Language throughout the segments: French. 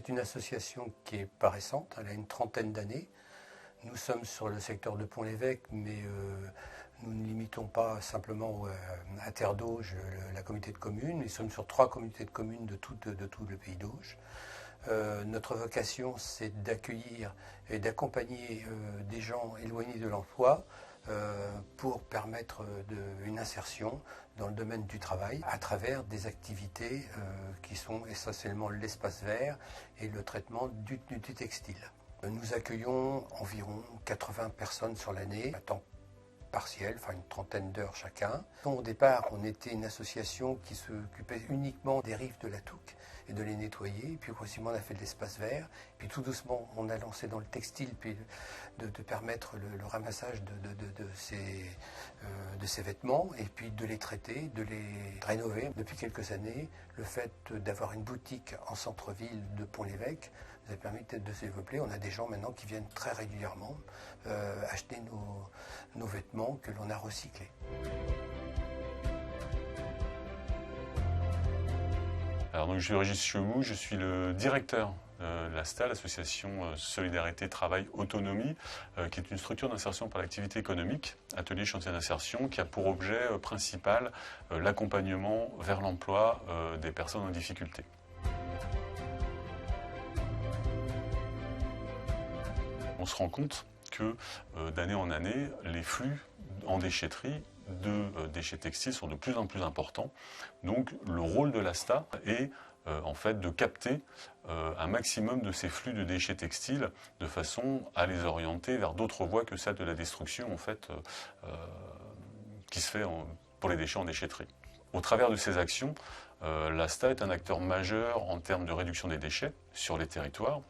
c'est une association qui n'est pas récente, elle a une trentaine d'années. Nous sommes sur le secteur de Pont-l'Évêque, mais nous ne limitons pas simplement à Terre d'Auge la communauté de communes. Nous sommes sur 3 communautés de communes de tout le pays d'Auge. Notre vocation, c'est d'accueillir et d'accompagner des gens éloignés de l'emploi pour permettre une insertion dans le domaine du travail à travers des activités qui sont essentiellement l'espace vert et le traitement du textile. Nous accueillons environ 80 personnes sur l'année, à temps partiel, enfin une trentaine d'heures chacun. Au départ, on était une association qui s'occupait uniquement des rives de la Touques et de les nettoyer. Puis progressivement, on a fait de l'espace vert. Puis tout doucement, on a lancé dans le textile, puis de permettre le ramassage de ces vêtements, et puis de les traiter, de les rénover. Depuis quelques années, le fait d'avoir une boutique en centre-ville de Pont-l'Évêque nous a permis de se développer. On a des gens maintenant qui viennent très régulièrement acheter nos vêtements que l'on a recyclés. Alors donc, je suis Régis Chemou, je suis le directeur de l'ASTA, l'association Solidarité Travail Autonomie, qui est une structure d'insertion par l'activité économique, atelier chantier d'insertion, qui a pour objet principal l'accompagnement vers l'emploi des personnes en difficulté. On se rend compte que d'année en année, les flux en déchetterie de déchets textiles sont de plus en plus importants. Donc le rôle de l'ASTA est en fait de capter un maximum de ces flux de déchets textiles de façon à les orienter vers d'autres voies que celle de la destruction en fait, qui se fait pour les déchets en déchetterie. Au travers de ces actions, l'ASTA est un acteur majeur en termes de réduction des déchets sur les territoires.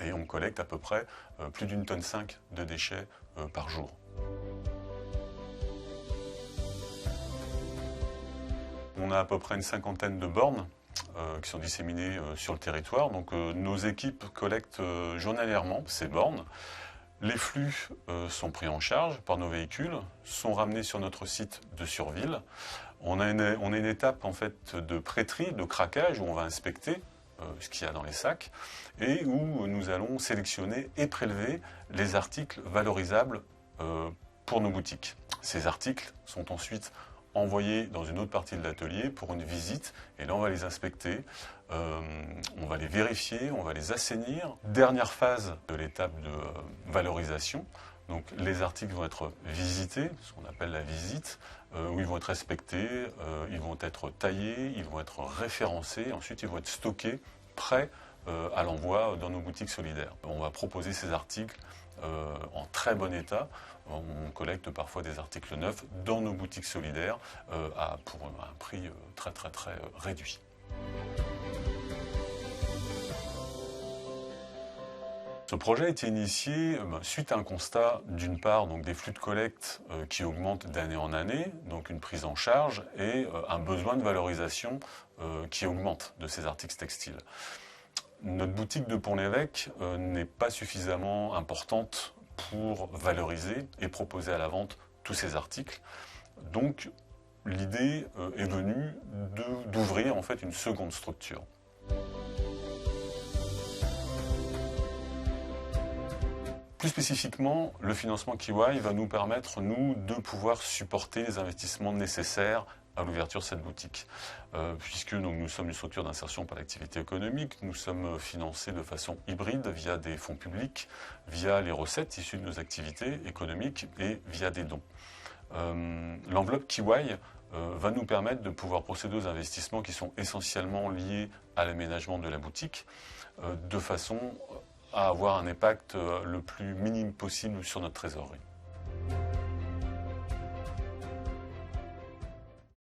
Et on collecte à peu près plus d'1,5 tonne de déchets par jour. On a à peu près une cinquantaine de bornes qui sont disséminées sur le territoire. Donc nos équipes collectent journalièrement ces bornes. Les flux sont pris en charge par nos véhicules, sont ramenés sur notre site de Surville. On a une étape en fait de pré-tri, de craquage, où on va inspecter ce qu'il y a dans les sacs, et où nous allons sélectionner et prélever les articles valorisables pour nos boutiques. Ces articles sont ensuite envoyés dans une autre partie de l'atelier pour une visite, et là on va les inspecter, on va les vérifier, on va les assainir. Dernière phase de l'étape de valorisation, donc les articles vont être visités, ce qu'on appelle la visite, où ils vont être inspectés, ils vont être taillés, ils vont être référencés, ensuite ils vont être stockés, prêts à l'envoi dans nos boutiques solidaires. On va proposer ces articles en très bon état. On collecte parfois des articles neufs dans nos boutiques solidaires pour un prix très réduit. Ce projet a été initié suite à un constat, d'une part, donc des flux de collecte qui augmentent d'année en année, donc une prise en charge et un besoin de valorisation qui augmente de ces articles textiles. Notre boutique de Pont-l'Évêque n'est pas suffisamment importante pour valoriser et proposer à la vente tous ces articles. Donc l'idée est venue d'ouvrir en fait une seconde structure. Plus spécifiquement, le financement Kiwai va nous permettre, nous, de pouvoir supporter les investissements nécessaires à l'ouverture de cette boutique. Puisque nous sommes une structure d'insertion par l'activité économique, nous sommes financés de façon hybride via des fonds publics, via les recettes issues de nos activités économiques et via des dons. L'enveloppe Kiwai va nous permettre de pouvoir procéder aux investissements qui sont essentiellement liés à l'aménagement de la boutique, de façon à avoir un impact le plus minime possible sur notre trésorerie.